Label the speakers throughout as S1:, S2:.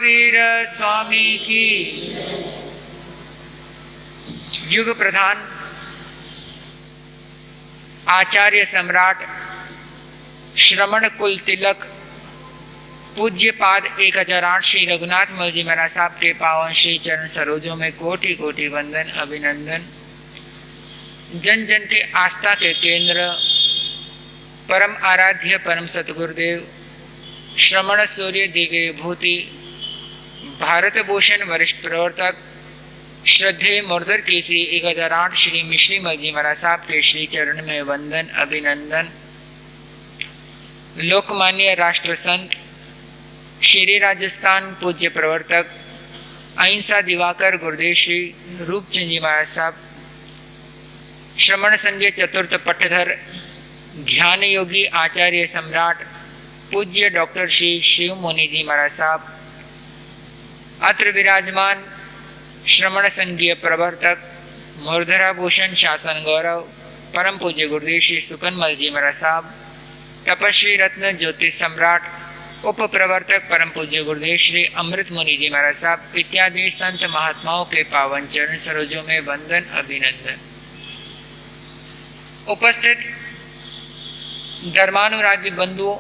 S1: महावीर स्वामी की। युग प्रधान आचार्य सम्राट श्रमण कुल तिलक पूज्य पाद 1008 श्री रघुनाथ मल जी महाराज साहब के पावन श्री चरण सरोजों में कोटि कोटि वंदन अभिनंदन। जन जन के आस्था के केंद्र परम आराध्य परम सतगुरुदेव श्रमण सूर्य दिव्य विभूति भारत भूषण वरिष्ठ प्रवर्तक श्रद्धेय मूर्धर केसरी 1008 श्री मिश्री मल जी महाराज साहब के श्री चरण में वंदन अभिनंदन। लोकमान्य राष्ट्र संत श्री राजस्थान पूज्य प्रवर्तक अहिंसा दिवाकर गुरुदेव श्री रूपचंद जी महाराज साहब, श्रमण संघ चतुर्थ पट्टधर ध्यान योगी आचार्य सम्राट पूज्य डॉक्टर श्री शिव मुनि जी महाराज साहब, अत्र विराजमान श्रमण संघीय प्रवर्तक मूर्धराभूषण शासन गौरव परम पूज्य गुरुदेव श्री सुकनमल जी महाराज साहब, तपस्वी रत्न ज्योतिष सम्राट उप प्रवर्तक परम पूज्य गुरुदेव श्री अमृत मुनि जी महाराज साहब इत्यादि संत महात्माओं के पावन चरण सरोजों में वंदन अभिनंदन। उपस्थित धर्मानुरागी बंधुओं,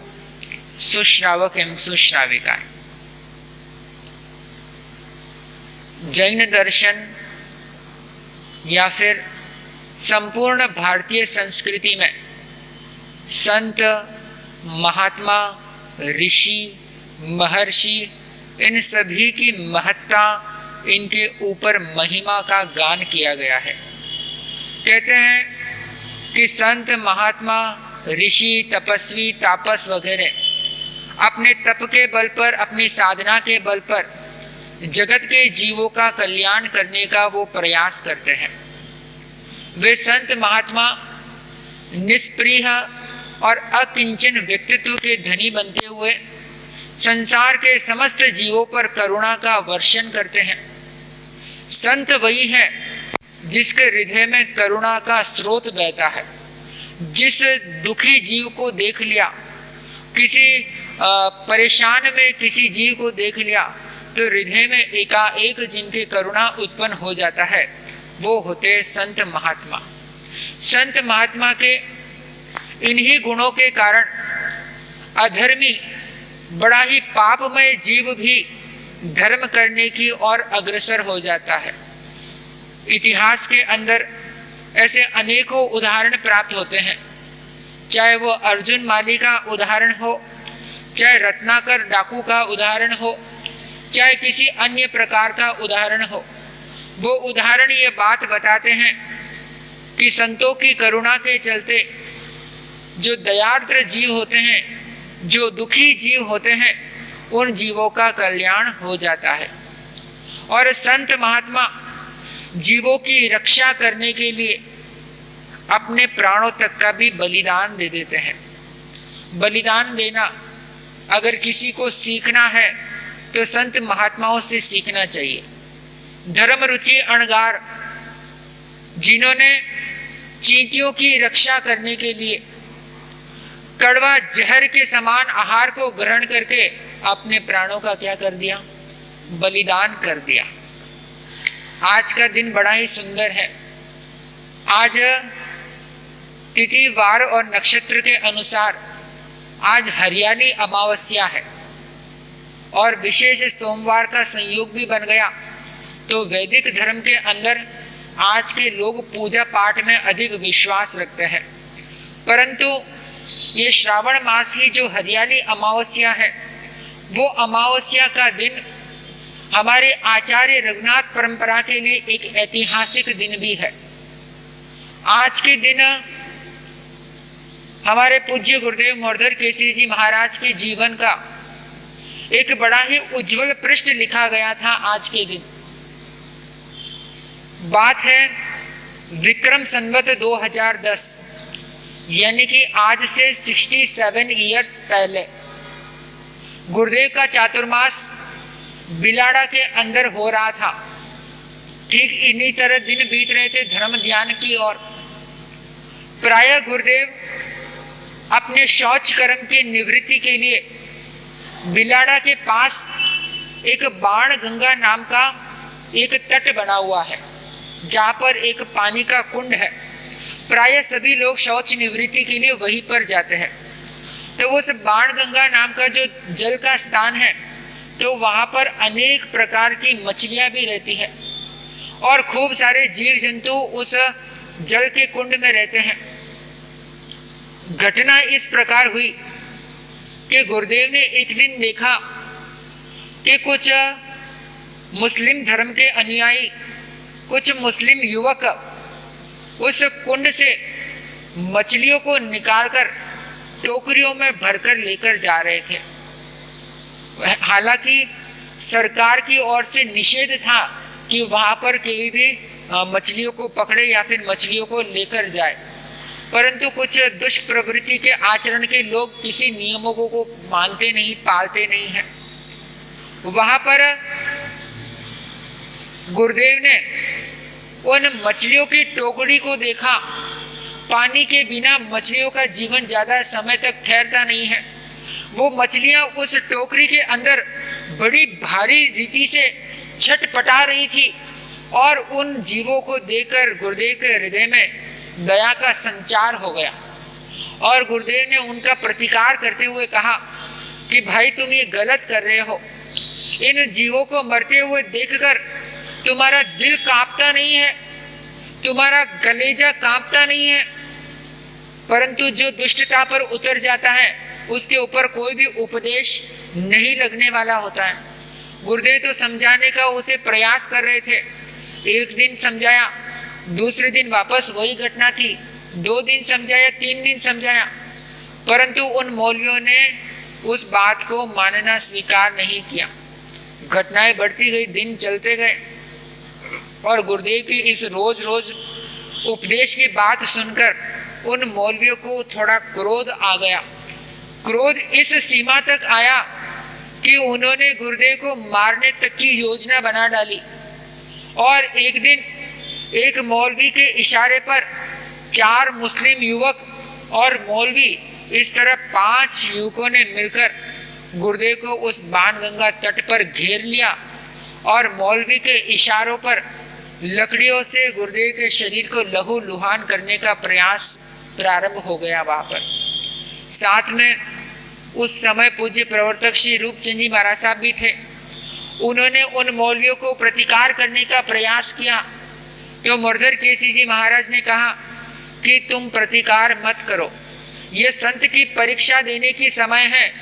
S1: सुश्रावक एवं सुश्राविकाएं, जैन दर्शन या फिर संपूर्ण भारतीय संस्कृति में संत महात्मा ऋषि महर्षि इन सभी की महत्ता, इनके ऊपर महिमा का गान किया गया है। कहते हैं कि संत महात्मा ऋषि तपस्वी तापस वगैरह अपने तप के बल पर, अपनी साधना के बल पर जगत के जीवों का कल्याण करने का वो प्रयास करते हैं। वे संत महात्मा निष्प्रिय और अकिंचन व्यक्तित्व के धनी बनते हुए संसार के समस्त जीवों पर करुणा का वर्षण करते हैं। संत वही है जिसके हृदय में करुणा का स्रोत बहता है। जिस दुखी जीव को देख लिया, किसी परेशान में किसी जीव को देख लिया तो हृदय में एकाएक जिनके करुणा उत्पन्न हो जाता है, वो होते संत महात्मा। संत महात्मा के इन्हीं गुणों के कारण अधर्मी, बड़ा ही पापमय जीव भी धर्म करने की ओर अग्रसर हो जाता है। इतिहास के अंदर ऐसे अनेकों उदाहरण प्राप्त होते हैं, चाहे वो अर्जुन माली का उदाहरण हो, चाहे रत्नाकर डाकू का उदाहरण हो, चाहे किसी अन्य प्रकार का उदाहरण हो। वो उदाहरण ये बात बताते हैं कि संतों की करुणा के चलते जो दयार्द्र जीव होते हैं, जो दुखी जीव होते हैं, उन जीवों का कल्याण हो जाता है। और संत महात्मा जीवों की रक्षा करने के लिए अपने प्राणों तक का भी बलिदान दे देते हैं। बलिदान देना अगर किसी को सीखना है तो संत महात्माओं से सीखना चाहिए। धर्म रुचि अणगार, जिन्होंने चींटियों की रक्षा करने के लिए कड़वा जहर के समान आहार को ग्रहण करके अपने प्राणों का क्या कर दिया, बलिदान कर दिया। आज का दिन बड़ा ही सुंदर है। आज तिथि वार और नक्षत्र के अनुसार आज हरियाली अमावस्या है और विशेष सोमवार का संयोग भी बन गया। तो वैदिक धर्म के अंदर आज के लोग पूजा पाठ में अधिक विश्वास रखते हैं, परंतु ये श्रावण मास की जो हरियाली अमावस्या है, वो अमावस्या का दिन हमारे आचार्य रघुनाथ परंपरा के लिए एक ऐतिहासिक दिन भी है। आज के दिन हमारे पूज्य गुरुदेव मूर्धर केसरी जी महाराज के जीवन का एक बड़ा ही उज्जवल पृष्ठ लिखा गया था। आज के दिन बात है विक्रम संवत 2010, यानी कि आज से 67 ईयर्स पहले गुरुदेव का चातुर्मास बिलाड़ा के अंदर हो रहा था। ठीक इन्हीं तरह दिन बीत रहे थे धर्म ध्यान की ओर। प्रायः गुरुदेव अपने शौच कर्म की निवृत्ति के लिए बिलाड़ा के पास एक बाण गंगा नाम का एक तट बना हुआ है, जहाँ पर एक पानी का कुंड है। प्राय सभी लोग शौच निवृत्ति के लिए वहीं पर जाते हैं। तो वो सब बाण गंगा नाम का जो जल का स्थान है, तो वहाँ पर अनेक प्रकार की मछलियाँ भी रहती है और खूब सारे जीव जंतु उस जल के कुंड में रहते हैं। घटना इस प्रकार हुई कि गुरुदेव ने एक दिन देखा कि कुछ मुस्लिम धर्म के अनुयायी, कुछ मुस्लिम युवक उस कुंड से मछलियों को निकालकर टोकरियों में भरकर लेकर जा रहे थे। हालांकि सरकार की ओर से निषेध था कि वहां पर कोई भी मछलियों को पकड़े या फिर मछलियों को लेकर जाए, परंतु कुछ दुष्प्रवृत्ति के आचरण के लोग किसी नियमों को मानते नहीं, पालते नहीं है। वहां पर गुरुदेव ने उन मछलियों की टोकरी को देखा। पानी के बिना मछलियों का जीवन ज्यादा समय तक ठहरता नहीं है। वो मछलियां उस टोकरी के अंदर बड़ी भारी रीति से छटपटा रही थी और उन जीवों को देखकर गुरुदेव के हृदय में दया का संचार हो गया और गुरुदेव ने उनका प्रतिकार करते हुए कहा कि भाई तुम ये गलत कर रहे हो। इन जीवों को मरते हुए देखकर तुम्हारा दिल कांपता नहीं है, तुम्हारा कलेजा कांपता नहीं है, परंतु जो दुष्टता पर उतर जाता है उसके ऊपर कोई भी उपदेश नहीं लगने वाला होता है। गुरुदेव तो समझाने का उसे प्रयास कर रहे थे। एक दिन समझाया, दूसरे दिन वापस वही घटना थी, 2 दिन समझाया, 3 दिन समझाया, परंतु उन मौलवियों ने उस बात को मानना स्वीकार नहीं किया। घटनाएं बढ़ती गई, दिन चलते गए और गुरुदेव की इस रोज रोज उपदेश की बात सुनकर उन मौलवियों को थोड़ा क्रोध आ गया। क्रोध इस सीमा तक आया कि उन्होंने गुरुदेव को मारने तक की योजना बना डाली और एक दिन एक मौलवी के इशारे पर 4 मुस्लिम युवक और मौलवी, इस तरह 5 युवकों ने मिलकर गुरुदेव को उस बाणगंगा तट पर घेर लिया और मौलवी के इशारों पर लकड़ियों से गुरुदेव के शरीर को लहू लुहान करने का प्रयास प्रारंभ हो गया। वहां पर साथ में उस समय पूज्य प्रवर्तक श्री रूपचंद जी महाराज साहब भी थे। उन्होंने उन मौलवियों को प्रतिकार करने का प्रयास किया तो मुरदर केसी जी महाराज ने कहा कि तुम प्रतिकार मत करो, ये संत की परीक्षा देने की समय है,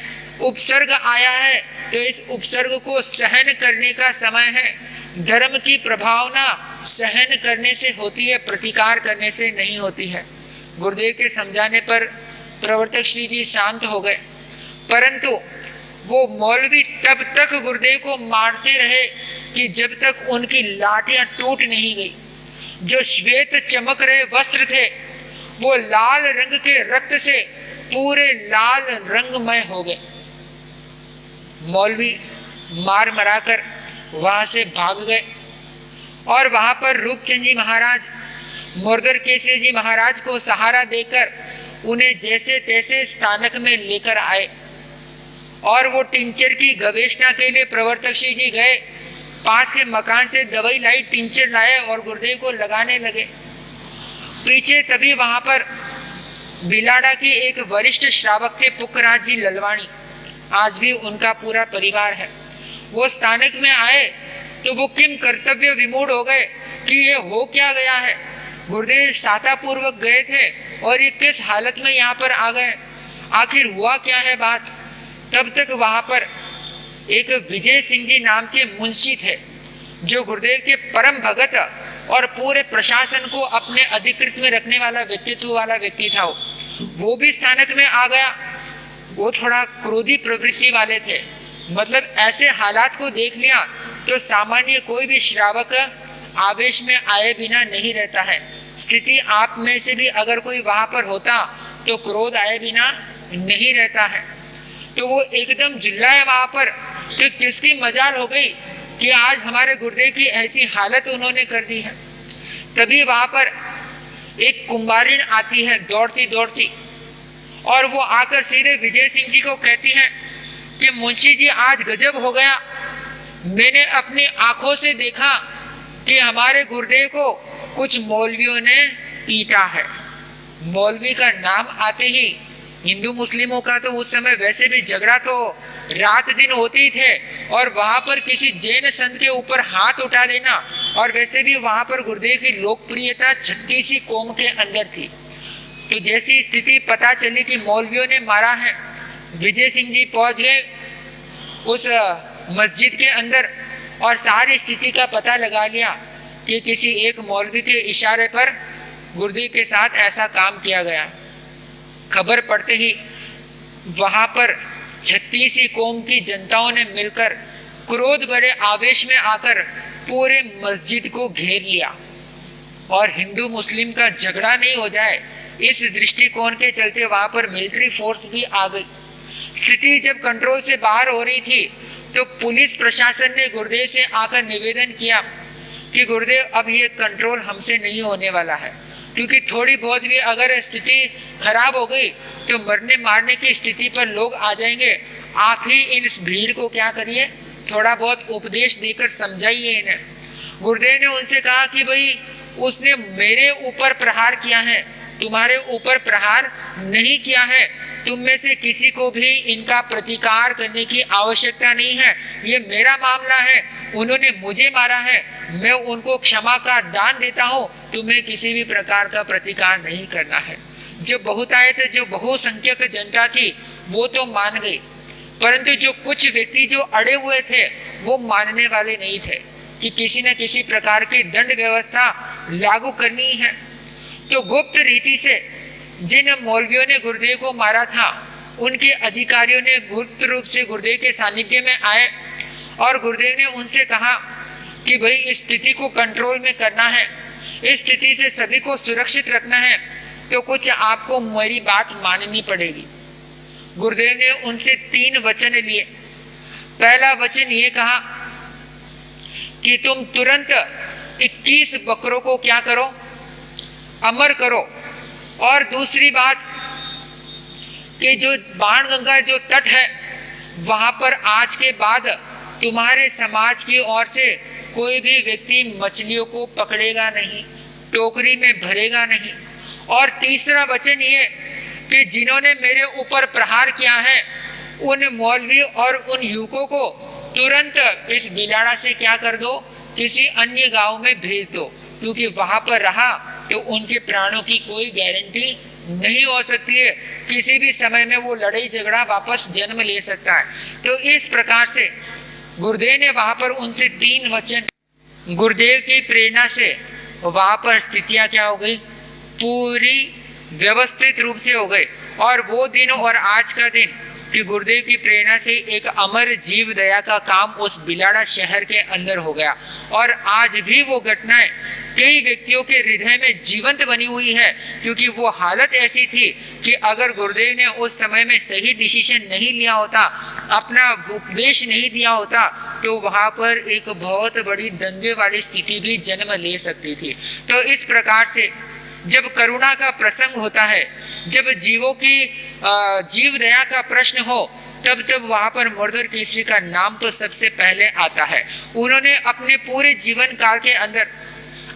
S1: उपसर्ग आया है तो इस उपसर्ग को सहन करने का समय है। धर्म की प्रभावना सहन करने से होती है, प्रतिकार करने से नहीं होती है। गुरुदेव के समझाने पर प्रवर्तक श्री जी शांत हो गए, परंतु वो मौलवी तब तक गुरुदेव को मारते रहे कि जब तक उनकी लाठियां टूट नहीं गई। जो श्वेत चमक रहे वस्त्र थे वो लाल रंग के रक्त से पूरे लाल रंगमय हो गए। मौलवी मार मराकर वहां से भाग गए और वहां पर रूपचंद जी महाराज मुरदर केसरी जी महाराज को सहारा देकर उन्हें जैसे तैसे स्थानक में लेकर आए और वो टिंचर की गवेषणा के लिए प्रवर्तक श्री जी गए। पास के मकान से दवाई लाई, टिंचर लाए और गुरुदेव को लगाने लगे। पीछे तभी वहां पर बिलाड़ा के एक वरिष्ठ श्रावक थे पुखराज जी ललवाणी, आज भी उनका पूरा परिवार है। वो स्थानक में आए तो वो किम कर्तव्य विमूढ़ हो गए कि ये हो क्या गया है। गुरुदेव साता पूर्वक गए थे और ये किस हालत में यहाँ पर आ गए, आखिर हुआ क्या है बात। तब तक वहां पर एक विजय सिंह जी नाम के मुंशी थे जो गुरुदेव के परम भगत और पूरे प्रशासन को अपने अधिकृत में रखने वाला व्यक्तित्व वाला व्यक्ति था। वो भी स्थानक में आ गया। वो थोड़ा क्रोधी प्रवृत्ति वाले थे, मतलब ऐसे हालात को देख लिया तो सामान्य कोई भी श्रावक आवेश में आए बिना नहीं रहता है। स्थिति आप में से भी अगर कोई वहां पर होता तो क्रोध आए बिना नहीं रहता है। तो वो एकदम चिल्लाए वहां पर कि किसकी मजाल हो गई कि आज हमारे गुरुदेव की ऐसी हालत उन्होंने कर दी है। तभी वहां पर एक कुंभारिन आती है दौड़ती दौड़ती और वो आकर सीधे विजय सिंह जी को कहती है कि मुंशी जी आज गजब हो गया, मैंने अपनी आंखों से देखा कि हमारे गुरुदेव को कुछ मौलवियों ने पीटा है। मौलवी का नाम आते ही हिंदू मुस्लिमों का तो उस समय वैसे भी झगड़ा तो रात दिन होते ही थे, और वहां पर किसी जैन संत के ऊपर हाथ उठा देना, और वैसे भी वहां पर गुरुदेव की लोकप्रियता 36 कौम के अंदर थी। तो जैसी स्थिति पता चली कि मौलवियों ने मारा है, विजय सिंह जी पहुंच गए उस मस्जिद के अंदर और सारी स्थिति का पता लगा लिया कि किसी एक मौलवी के इशारे पर गुरुदेव के साथ ऐसा काम किया गया। खबर पड़ते ही वहां पर 36 कौम की जनताओं ने मिलकर क्रोध भरे आवेश में आकर पूरे मस्जिद को घेर लिया, और हिंदू मुस्लिम का झगड़ा नहीं हो जाए इस दृष्टिकोण के चलते वहां पर मिलिट्री फोर्स भी आ गई। स्थिति जब कंट्रोल से बाहर हो रही थी तो पुलिस प्रशासन ने गुरुदेव से आकर निवेदन किया कि गुरुदेव अब ये कंट्रोल हमसे नहीं होने वाला है, क्योंकि थोड़ी बहुत भी अगर स्थिति खराब हो गई तो मरने मारने की स्थिति पर लोग आ जाएंगे। आप ही इन भीड़ को क्या करिए, थोड़ा बहुत उपदेश देकर समझाइए इन्हें। गुरुदेव ने उनसे कहा कि भाई उसने मेरे ऊपर प्रहार किया है, तुम्हारे ऊपर प्रहार नहीं किया है। तुम में से किसी को भी इनका प्रतिकार करने की आवश्यकता नहीं है, ये मेरा मामला है, उन्होंने मुझे मारा है, मैं उनको क्षमा का दान देता हूँ, तुम्हें किसी भी प्रकार का प्रतिकार नहीं करना है। जो बहुतायत जो बहुसंख्यक जनता थी वो तो मान गई, परंतु जो कुछ व्यक्ति जो अड़े हुए थे वो मानने वाले नहीं थे कि किसी न किसी प्रकार की दंड व्यवस्था लागू करनी है। तो गुप्त रीति से जिन मौलवियों ने गुरुदेव को मारा था उनके अधिकारियों ने गुप्त रूप से गुरुदेव के सानिध्य में आए और गुरुदेव ने उनसे कहा कि भाई इस स्थिति को कंट्रोल में करना है, इस स्थिति से सभी को सुरक्षित रखना है, तो कुछ आपको मेरी बात माननी पड़ेगी। गुरुदेव ने उनसे 3 वचन लिए। पहला वचन ये कहा कि तुम तुरंत 21 बकरों को क्या करो, अमर करो। और दूसरी बात कि जो बाणगंगा जो तट है वहां पर आज के बाद तुम्हारे समाज की ओर से कोई भी व्यक्ति मछलियों को पकड़ेगा नहीं, टोकरी में भरेगा नहीं। और तीसरा वचन ये कि जिन्होंने मेरे ऊपर प्रहार किया है उन मौलवी और उन युवकों को तुरंत इस बिलाड़ा से क्या कर दो, किसी अन्य गांव में भेज दो, क्योंकि वहां पर रहा तो उनके प्राणों की कोई गारंटी नहीं हो सकती है, किसी भी समय में वो लड़ाई झगड़ा वापस जन्म ले सकता है। तो इस प्रकार से गुरुदेव ने वहां पर उनसे 3 वचन, गुरुदेव की प्रेरणा से वहां पर स्थितियां क्या हो गई, पूरी व्यवस्थित रूप से हो गई। और वो दिन और आज का दिन कि गुरुदेव की प्रेरणा से एक अमर जीव दया का काम उस बिलाड़ा शहर के अंदर हो गया, और आज भी वो घटनाएं कई व्यक्तियों के हृदय में जीवंत बनी हुई है, क्योंकि वो हालत ऐसी थी कि अगर गुरुदेव ने उस समय में सही डिसीजन नहीं लिया होता, अपना उपदेश नहीं दिया होता, तो वहां पर एक बहुत बड़ी दंगे वाली स्थिति भी जन्म ले सकती थी। तो इस प्रकार से जब करुणा का प्रसंग होता है, जब जीवों की जीव दया का प्रश्न हो, तब वहां पर मोरदर केसरी का नाम तो सबसे पहले आता है। उन्होंने अपने पूरे जीवन काल के अंदर,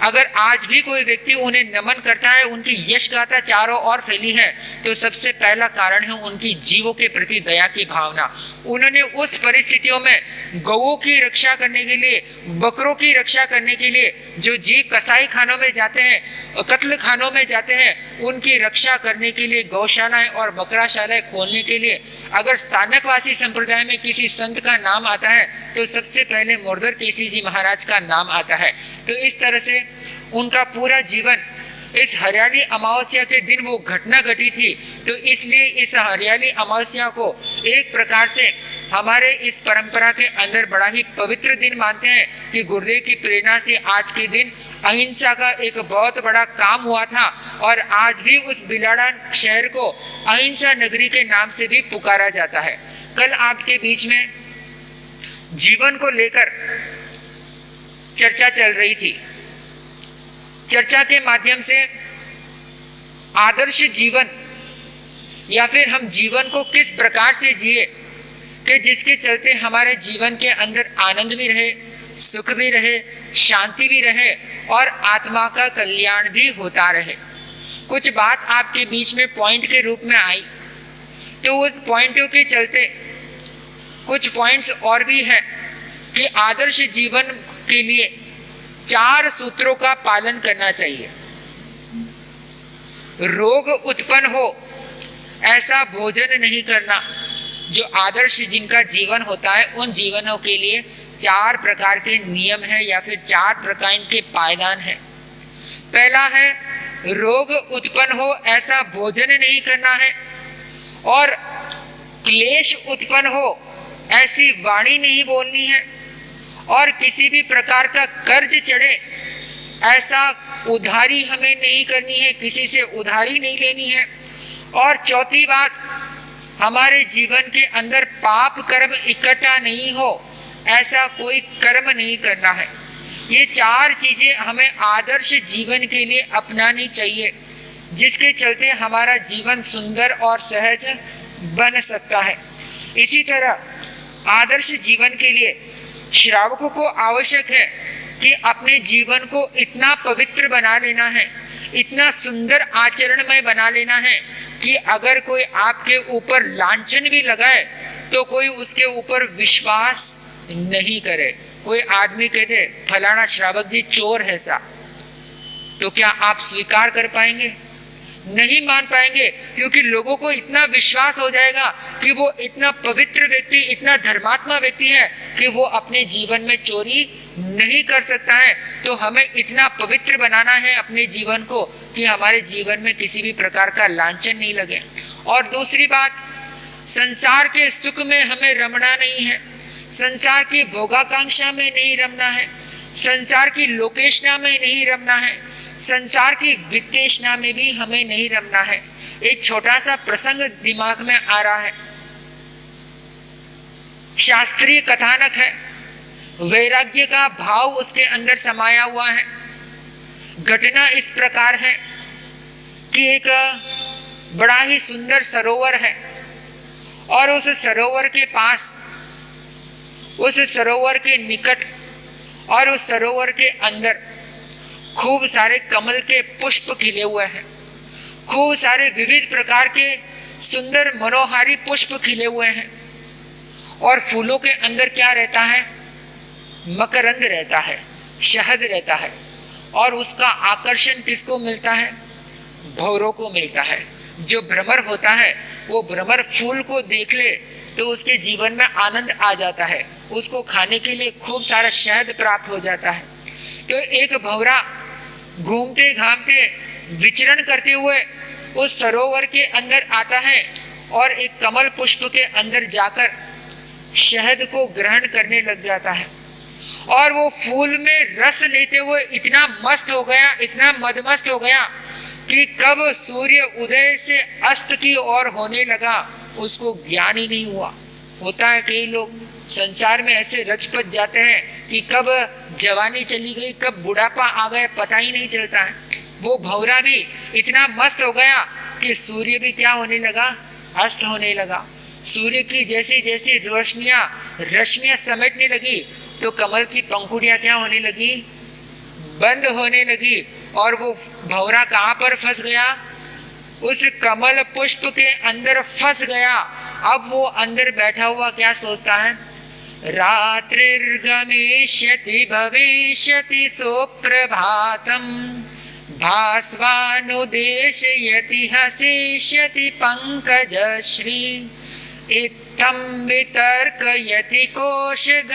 S1: अगर आज भी कोई व्यक्ति उन्हें नमन करता है, उनकी यश गाथा चारों ओर फैली है, तो सबसे पहला कारण है उनकी जीवों के प्रति दया की भावना। उन्होंने उस परिस्थितियों में गौओं की रक्षा करने के लिए, बकरों की रक्षा करने के लिए, जो जीव कसाई खानों में जाते हैं, कत्ल खानों में जाते हैं, उनकी रक्षा करने के लिए गौशालाएं और बकराशालाएं खोलने के लिए अगर स्थानकवासी संप्रदाय में किसी संत का नाम आता है तो सबसे पहले मोरदर केसरी जी महाराज का नाम आता है। तो इस तरह से उनका पूरा जीवन, इस हरियाली अमावस्या के दिन वो घटना घटी थी, तो इसलिए इस हरियाली अमावस्या को एक प्रकार से हमारे इस परंपरा के अंदर बड़ा ही पवित्र दिन मानते हैं कि गुरुदेव की प्रेरणा से आज के दिन अहिंसा का एक बहुत बड़ा काम हुआ था, और आज भी उस बिलाड़ा शहर को अहिंसा नगरी के नाम से भी पुकारा जाता है। कल आपके बीच में जीवन को लेकर चर्चा चल रही थी। चर्चा के माध्यम से आदर्श जीवन या फिर हम जीवन को किस प्रकार से जिए कि जिसके चलते हमारे जीवन के अंदर आनंद भी रहे, सुख भी रहे, शांति भी रहे और आत्मा का कल्याण भी होता रहे। कुछ बात आपके बीच में पॉइंट के रूप में आई, तो उन पॉइंटों के चलते कुछ पॉइंट्स और भी हैं कि आदर्श जीवन के लिए 4 सूत्रों का पालन करना चाहिए। रोग उत्पन्न हो ऐसा भोजन नहीं करना। जो आदर्श जिनका जीवन होता है उन जीवनों के लिए 4 प्रकार के नियम है या फिर 4 प्रकार के पायदान है। पहला है रोग उत्पन्न हो ऐसा भोजन नहीं करना है, और क्लेश उत्पन्न हो ऐसी वाणी नहीं बोलनी है, और किसी भी प्रकार का कर्ज चढ़े ऐसा उधारी हमें नहीं करनी है, किसी से उधारी नहीं लेनी है। और चौथी बात, हमारे जीवन के अंदर पाप कर्म इकट्ठा नहीं हो ऐसा कोई कर्म नहीं करना है। ये 4 चीजें हमें आदर्श जीवन के लिए अपनानी चाहिए, जिसके चलते हमारा जीवन सुंदर और सहज बन सकता है। इसी तरह आदर्श जीवन के लिए श्रावकों को आवश्यक है कि अपने जीवन को इतना पवित्र बना लेना है, इतना सुंदर आचरणमय बना लेना है कि अगर कोई आपके ऊपर लांछन भी लगाए तो कोई उसके ऊपर विश्वास नहीं करे। कोई आदमी कहते फलाना श्रावक जी चोर है सा, तो क्या आप स्वीकार कर पाएंगे? नहीं मान पाएंगे, क्योंकि लोगों को इतना विश्वास हो जाएगा कि वो इतना पवित्र व्यक्ति, इतना धर्मात्मा व्यक्ति है कि वो अपने जीवन में चोरी नहीं कर सकता है। तो हमें इतना पवित्र बनाना है अपने जीवन को कि हमारे जीवन में किसी भी प्रकार का लांछन नहीं लगे। और दूसरी बात, संसार के सुख में हमें रमना नहीं है, संसार की भोगाकांक्षा में नहीं रमना है, संसार की लोकेशना में नहीं रमना है, संसार की वित्तेषणा में भी हमें नहीं रमना है। एक छोटा सा प्रसंग दिमाग में आ रहा है, शास्त्रीय कथानक है, वैराग्य का भाव उसके अंदर समाया हुआ है। घटना इस प्रकार है कि एक बड़ा ही सुंदर सरोवर है, और उस सरोवर के पास, उस सरोवर के निकट और उस सरोवर के अंदर खूब सारे कमल के पुष्प खिले हुए हैं, खूब सारे विविध प्रकार के सुंदर मनोहारी पुष्प खिले हुए हैं। और फूलों के अंदर क्या रहता है? मकरंद रहता है, शहद रहता है। और उसका आकर्षण किसको मिलता है? भंवरों को मिलता है। जो भ्रमर होता है वो भ्रमर फूल को देख ले तो उसके जीवन में आनंद आ जाता है, उसको खाने के लिए खूब सारा शहद प्राप्त हो जाता है। तो एक भंवरा घूमते घामते विचरण करते हुए उस सरोवर के अंदर आता है और एक कमल पुष्प के अंदर जाकर शहद को ग्रहण करने लग जाता है। और वो फूल में रस लेते हुए इतना मस्त हो गया, इतना मदमस्त हो गया कि कब सूर्य उदय से अस्त की ओर होने लगा उसको ज्ञान ही नहीं हुआ। होता है कई लोग संसार में ऐसे रचपच जाते हैं कि कब जवानी चली गई, कब बुढ़ापा आ गया, पता ही नहीं चलता है। वो भंवरा भी इतना मस्त हो गया कि सूर्य भी क्या होने लगा? अस्त होने लगा। सूर्य की जैसी जैसी रश्मियां समेटने लगी तो कमल की पंखुड़ियां क्या होने लगी? बंद होने लगी। और वो भंवरा कहाँ पर फंस गया? उस कमल पुष्प के अंदर फंस गया। अब वो अंदर बैठा हुआ क्या सोचता है? रात्रिर्गमिष्यति भविष्यति सुप्रभातम भास्वानुदेशयति हसिष्यति पंकजश्री इत्थं वितर्कयति कोशगतिर्द्विरेफे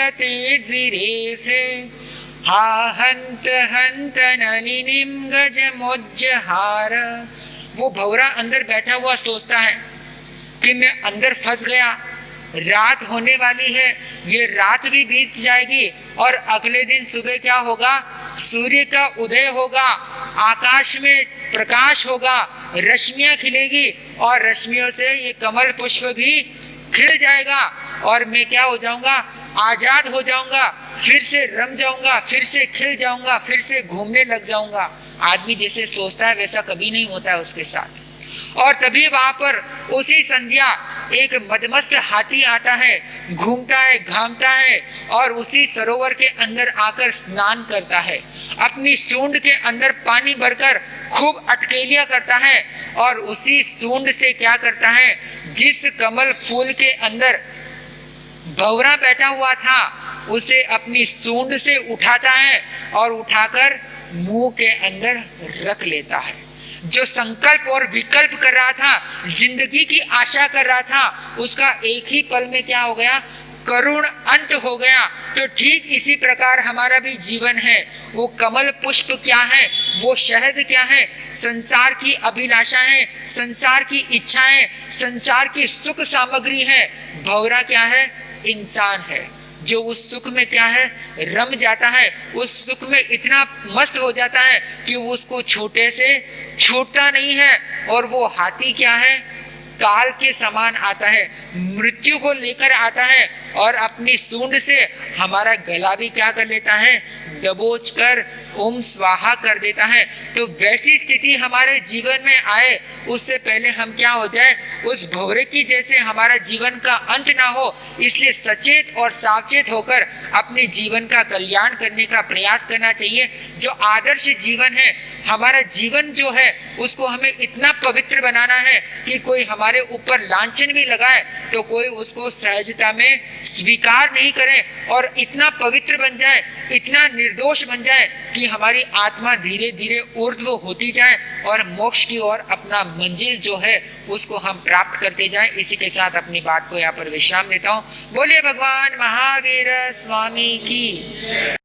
S1: हा हन्त हन्त नलिनीं गजमुज्जहार। वो भंवरा अंदर बैठा हुआ सोचता है कि मैं अंदर फंस गया, रात होने वाली है, ये रात भी बीत जाएगी और अगले दिन सुबह क्या होगा? सूर्य का उदय होगा, आकाश में प्रकाश होगा, रश्मियां खिलेगी और रश्मियों से ये कमल पुष्प भी खिल जाएगा और मैं क्या हो जाऊंगा? आजाद हो जाऊंगा, फिर से रम जाऊंगा, फिर से खिल जाऊंगा, फिर से घूमने लग जाऊंगा। आदमी जैसे सोचता है वैसा कभी नहीं होता है उसके साथ। और तभी वहां पर उसी संध्या एक मदमस्त हाथी आता है, घूमता है, घामता है और उसी सरोवर के अंदर आकर स्नान करता है। अपनी सूंड के अंदर पानी भरकर खूब अटकेलियां करता है और उसी सूंड से क्या करता है, जिस कमल फूल के अंदर भंवरा बैठा हुआ था उसे अपनी सूंड से उठाता है और उठाकर मुंह के अंदर रख लेता है। जो संकल्प और विकल्प कर रहा था, जिंदगी की आशा कर रहा था, उसका एक ही पल में क्या हो गया, करुण अंत हो गया। तो ठीक इसी प्रकार हमारा भी जीवन है। वो कमल पुष्प क्या है, वो शहद क्या है, संसार की अभिलाषा है, संसार की इच्छाएं, संसार की सुख सामग्री है। भंवरा क्या है, इंसान है जो उस सुख में क्या है, रम जाता है, उस सुख में इतना मस्त हो जाता है कि वो उसको छोटे से छूटता नहीं है। और वो हाथी क्या है, काल के समान आता है, मृत्यु को लेकर आता है और अपनी सूंड से हमारा गला भी क्या कर लेता है, दबोच कर ओम स्वाहा कर देता है। तो वैसी स्थिति हमारे जीवन में आए उससे पहले हम क्या हो जाए, उस भंवरे की जैसे हमारा जीवन का अंत ना हो। इसलिए सचेत और सावचेत होकर अपने जीवन का कल्याण करने का प्रयास करना चाहिए। जो आदर्श जीवन है, हमारा जीवन जो है उसको हमें इतना पवित्र बनाना है कि कोई हमारे ऊपर लांछन भी लगाए तो कोई उसको सहजता में स्वीकार नहीं करे और इतना पवित्र बन जाए, इतना निर्दोष बन जाए कि हमारी आत्मा धीरे धीरे ऊर्ध्व होती जाए और मोक्ष की ओर अपना मंजिल जो है उसको हम प्राप्त करते जाएं। इसी के साथ अपनी बात को यहाँ पर विश्राम देता हूँ। बोलिए भगवान महावीर स्वामी की।